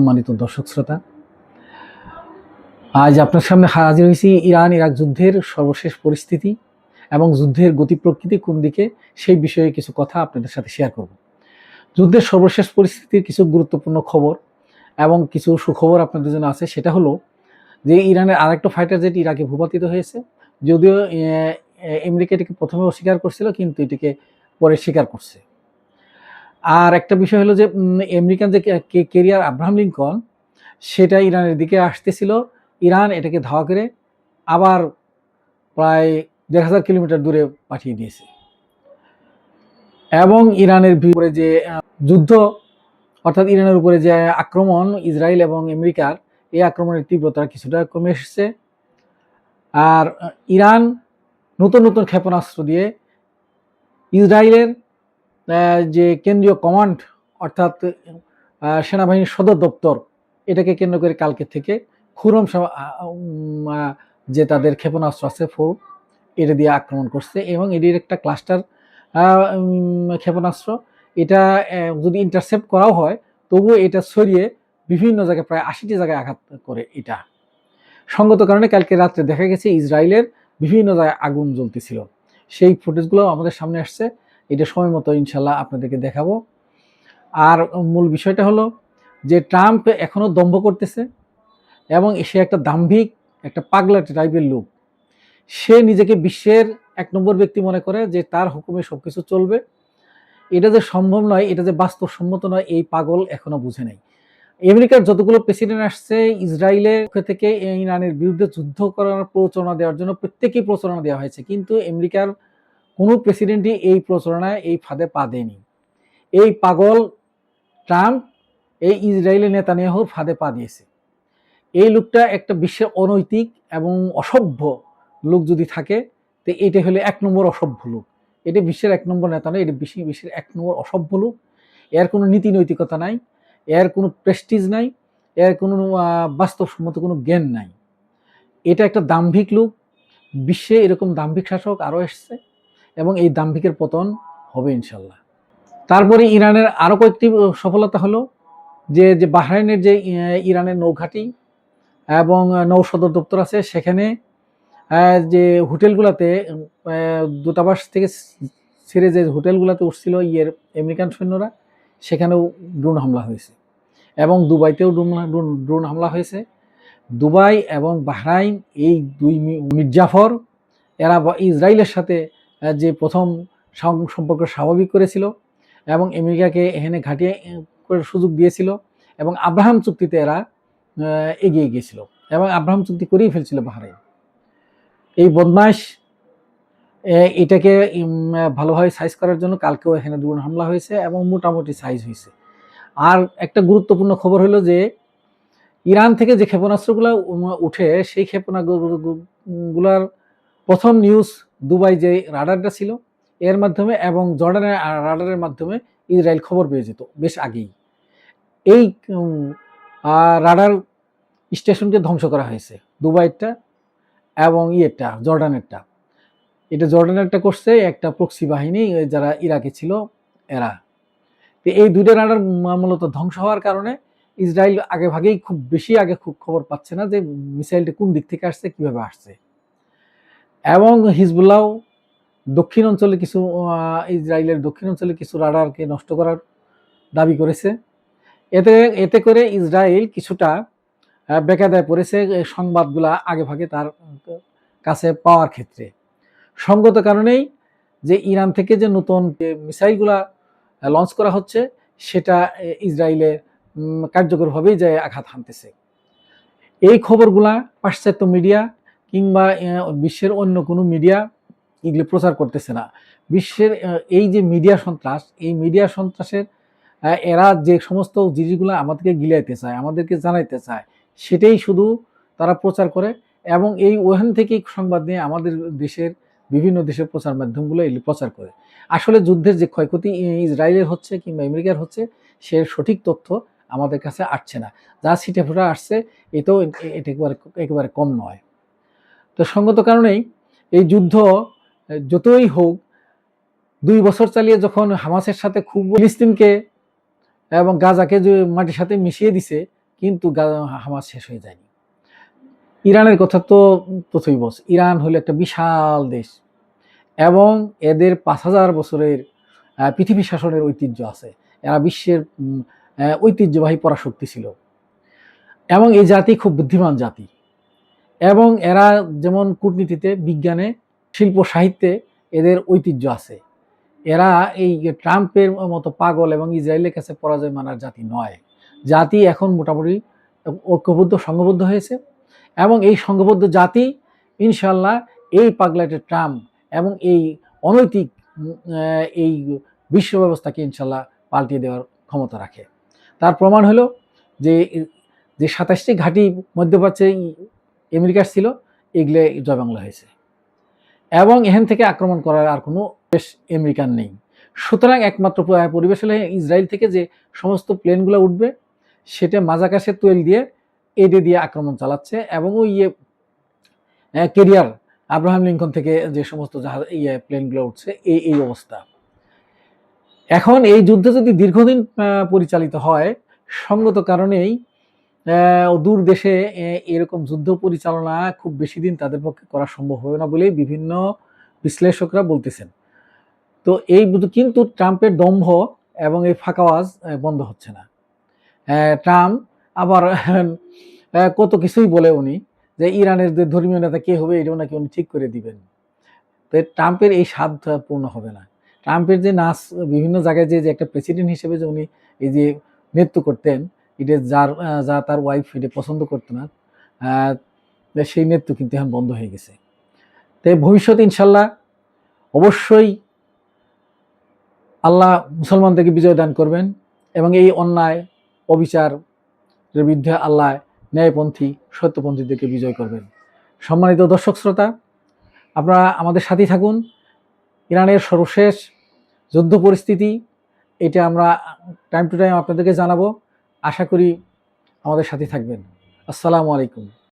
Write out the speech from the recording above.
সম্মানিত দর্শক শ্রোতা, আজ আপনার সামনে হাজির হয়েছি ইরান ইরাক যুদ্ধের সর্বশেষ পরিস্থিতি এবং যুদ্ধের গতি প্রকৃতি কোন দিকে সেই বিষয়ে কিছু কথা আপনাদের সাথে শেয়ার করব। যুদ্ধের সর্বশেষ পরিস্থিতির কিছু গুরুত্বপূর্ণ খবর এবং কিছু সুখবর আপনাদের জন্য আছে। সেটা হলো যে ইরানের আরেকটা ফাইটার জেট ইরাকে ভূপাতিত হয়েছে। যদিও আমেরিকা এটাকে প্রথমে অস্বীকার করছিল, কিন্তু এটিকে পরে স্বীকার করছে। আর একটা বিষয় হলো যে আমেরিকান যে ক্যারিয়ার আব্রাহাম লিঙ্কন, সেটা ইরানের দিকে আসতেছিল। ইরান এটাকে ধাওয়া করে আবার প্রায় ১,৫০০ কিলোমিটার দূরে পাঠিয়ে দিয়েছে। এবং ইরানের উপরে যে যুদ্ধ, অর্থাৎ ইরানের উপরে যে আক্রমণ ইসরায়েল এবং আমেরিকার, এই আক্রমণের তীব্রতা কিছুটা কমে এসেছে। আর ইরান নতুন নতুন ক্ষেপণাস্ত্র দিয়ে ইসরায়েলের যে কেন্দ্রীয় কমান্ড, অর্থাৎ সেনাবাহিনীর সদর দপ্তর, এটাকে কেন্দ্র করে কালকে থেকে খুরম যে তাদের ক্ষেপণাস্ত্র আছে ফোর, এটা দিয়ে আক্রমণ করছে। এবং এটির একটা ক্লাস্টার ক্ষেপণাস্ত্র, এটা যদি ইন্টারসেপ্ট করাও হয় তবুও এটা ছড়িয়ে বিভিন্ন জায়গায় প্রায় ৮০টি জায়গায় আঘাত করে। এটা সঙ্গত কারণে কালকে রাত্রে দেখা গেছে ইসরায়েলের বিভিন্ন জায়গায় আগুন জ্বলতেছিল। সেই ফুটেজগুলো আমাদের সামনে আসছে। এটা সময় মতো ইনশাল্লাহ আপনাদেরকে দেখাবো। আর মূল বিষয়টা হলো যে ট্রাম্প এখনো দম্ভ করতেছে এবং সে একটা দাম্ভিক, একটা পাগলা টাইপের লোক। সে নিজেকে বিশ্বের ১ নম্বর ব্যক্তি মনে করে যে তার হুকুমে সবকিছু চলবে। এটা যে সম্ভব নয়, এটা যে বাস্তবসম্মত নয়, এই পাগল এখনো বুঝে নাই। আমেরিকার যতগুলো প্রেসিডেন্ট আসছে ইসরায়েলের পক্ষ থেকে ইরানের বিরুদ্ধে যুদ্ধ করার প্ররোচনা দেওয়ার জন্য প্রত্যেকেই প্ররোচনা দেওয়া হয়েছে, কিন্তু আমেরিকার কোনো প্রেসিডেন্টই এই প্ররোচনায়, এই ফাঁদে পা দেয়নি। এই পাগল ট্রাম্প এই ইসরায়েলের নেতানিয়াহুর ফাঁদে পা দিয়েছে। এই লোকটা একটা বিশ্বের অনৈতিক এবং অসভ্য লোক যদি থাকে, তো এটা হলো ১ নম্বর অসভ্য লোক। এটা বিশ্বের ১ নম্বর নেতা নয়, এটা বিশ্বের ১ নম্বর অসভ্য লোক। এর কোনো নীতি নৈতিকতা নাই, এর কোনো প্রেস্টিজ নাই, এর কোনো বাস্তবসম্মত কোনো জ্ঞান নাই। এটা একটা দাম্ভিক লোক। বিশ্বে এরকম দাম্ভিক শাসক আরও এসছে এবং এই দাম্ভিকের পতন হবে ইনশাল্লাহ। তারপরে ইরানের আরও কয়েকটি সফলতা হলো যে বাহরাইনের যে ইরানের নৌঘাঁটি এবং নৌ সদর দপ্তর আছে, সেখানে যে হোটেলগুলোতে দূতাবাস থেকে ছেড়ে যে হোটেলগুলোতে উঠছিল আমেরিকান সৈন্যরা, সেখানেও ড্রোন হামলা হয়েছে। এবং দুবাইতেও ড্রোন হামলা হয়েছে। দুবাই এবং বাহরাইন, এই দুই মির্জাফর, এরা ইসরায়েলের সাথে যে প্রথম সম্পর্ক স্বাভাবিক করেছিল এবং আমেরিকাকে এখানে ঘাঁটিয়ে করে সুযোগ দিয়েছিল এবং আব্রাহাম চুক্তিতে এরা এগিয়ে গিয়েছিল এবং আব্রাহাম চুক্তি করেই ফেলছিল বাহরাইন। এই বদমাইশ এটাকে ভালোভাবে সাইজ করার জন্য কালকেও এখানে ড্রোন হামলা হয়েছে এবং মোটামুটি সাইজ হয়েছে। আর একটা গুরুত্বপূর্ণ খবর হলো যে ইরান থেকে যে ক্ষেপণাস্ত্রগুলো উঠে, সেই ক্ষেপণাস্ত্রগুলার প্রথম নিউজ দুবাই যে রাডারটা ছিল এর মাধ্যমে এবং জর্ডানের রাডারের মাধ্যমে ইসরায়েল খবর পেয়ে যেত বেশ আগেই। এই রাডার স্টেশনকে ধ্বংস করা হয়েছে, দুবাইয়েরটা এবং জর্ডানেরটা। এটা জর্ডানেরটা করছে একটা প্রক্সি বাহিনী, যারা ইরাকে ছিল এরা। তো এই দুটো রাডার মূলত ধ্বংস হওয়ার কারণে ইসরায়েল আগে ভাগেই খুব খবর পাচ্ছে না যে মিসাইলটা কোন দিক থেকে আসছে, কিভাবে আসছে। এবং হিজবুল্লাহ দক্ষিণ অঞ্চলে কিছু ইসরায়েলের দক্ষিণ অঞ্চলে কিছু রাডারকে নষ্ট করার দাবি করেছে। এতে করে ইসরায়েল কিছুটা বেকায়দায় পড়েছে সংবাদগুলা আগে ভাগে তার কাছে পাওয়ার ক্ষেত্রে। সঙ্গত কারণেই যে ইরান থেকে যে নতুন মিসাইলগুলা লঞ্চ করা হচ্ছে, সেটা ইসরায়েলে কার্যকরভাবেই যায় আঘাত হানতেছে। এই খবরগুলা পাশ্চাত্য মিডিয়া কিংবা বিশ্বের অন্য কোনো মিডিয়া এগুলি প্রচার করতেছে না। বিশ্বের এই যে মিডিয়া সন্ত্রাস, এই মিডিয়া সন্ত্রাসের এরা যে সমস্ত জিনিসগুলো আমাদেরকে গিলাইতে চায়, আমাদেরকে জানাইতে চায়, সেটাই শুধু তারা প্রচার করে এবং ওখান থেকেই সংবাদ নিয়ে আমাদের দেশের বিভিন্ন দেশের প্রচার মাধ্যমগুলো এগুলি প্রচার করে। আসলে যুদ্ধের যে ক্ষয়ক্ষতি ইসরায়েলের হচ্ছে কিংবা আমেরিকার হচ্ছে, সে সঠিক তথ্য আমাদের কাছে আসছে না। যা ছিটেফোঁটা আসছে, এটা একেবারে কম নয়। তো সঙ্গত কারণেই এই যুদ্ধ যতই হোক, 2 বছর চালিয়ে যখন হামাসের সাথে খুব ফিলিস্তিনকে এবং গাজাকে যে মাটির সাথে মিশিয়ে দিছে, কিন্তু হামাস শেষ হয়ে যায়নি। ইরানের কথা তো তথ্যই বস, ইরান হলো একটা বিশাল দেশ এবং এদের 5,000 বছরের পৃথিবী শাসনের ঐতিহ্য আছে। এরা বিশ্বের ঐতিহ্যবাহী পরাশক্তি ছিল এবং এই জাতি খুব বুদ্ধিমান জাতি এবং এরা যেমন কূটনীতিতে, বিজ্ঞানে, শিল্প সাহিত্যে এদের ঐতিহ্য আছে। এরা এই ট্রাম্পের মতো পাগল এবং ইসরায়েলের কাছে পরাজয় মানার জাতি নয়। জাতি এখন মোটামুটি ঐক্যবদ্ধ, সংঘবদ্ধ হয়েছে এবং এই সংঘবদ্ধ জাতি ইনশাল্লাহ এই পাগলাটে ট্রাম্প এবং এই অনৈতিক এই বিশ্ব ব্যবস্থাকে ইনশাল্লাহ পাল্টিয়ে দেওয়ার ক্ষমতা রাখে। তার প্রমাণ হলো যে 27টি ঘাঁটি মধ্যপ্রাচ্যে আমেরিকার ছিল, এগুলো জয় বাংলা হয়েছে এবং এখান থেকে আক্রমণ করার আর কোনো দেশ আমেরিকার নেই। সুতরাং একমাত্র পরিবেশ হলে ইসরায়েল থেকে যে সমস্ত প্লেনগুলো উঠবে সেটা মাঝাকাশে তৈল দিয়ে এডে দিয়ে আক্রমণ চালাচ্ছে এবং ওই কেরিয়ার আব্রাহাম লিঙ্কন থেকে যে সমস্ত জাহাজ প্লেনগুলো উঠছে এই অবস্থা। এখন এই যুদ্ধ যদি দীর্ঘদিন পরিচালিত হয়, সঙ্গত কারণেই দূর দেশে এরকম যুদ্ধ পরিচালনা খুব বেশি দিন তাদের পক্ষে করা সম্ভব হবে না বলেই বিভিন্ন বিশ্লেষকরা বলতেছেন। তো এই কিন্তু ট্রাম্পের দম্ভ এবং এই ফাঁকাওয়াজ বন্ধ হচ্ছে না। ট্রাম্প আবার কত কিছুই বলে উনি যে ইরানের যে ধর্মীয় নেতা কে হবে এটাও নাকি উনি ঠিক করে দিবেন। তো ট্রাম্পের এই স্বাদ পূর্ণ হবে না। ট্রাম্পের যে নাচ বিভিন্ন জায়গায় যে একটা প্রেসিডেন্ট হিসেবে যে উনি এই যে নৃত্য করতেন, এটা যা তার ওয়াইফ এটা পছন্দ করতো না, সেই নৃত্য কিন্তু এখন বন্ধ হয়ে গেছে। তাই ভবিষ্যতে ইনশাল্লাহ অবশ্যই আল্লাহ মুসলমানদেরকে বিজয় দান করবেন এবং এই অন্যায় অবিচার বিরুদ্ধে আল্লাহ ন্যায়পন্থী সত্যপন্থীদেরকে বিজয় করবেন। সম্মানিত দর্শক শ্রোতা, আপনারা আমাদের সাথেই থাকুন। ইরানের সর্বশেষ যুদ্ধ পরিস্থিতি এটা আমরা টাইম টু টাইম আপনাদেরকে জানাবো। আশা করি আমাদের সাথে থাকবেন। আসসালামু আলাইকুম।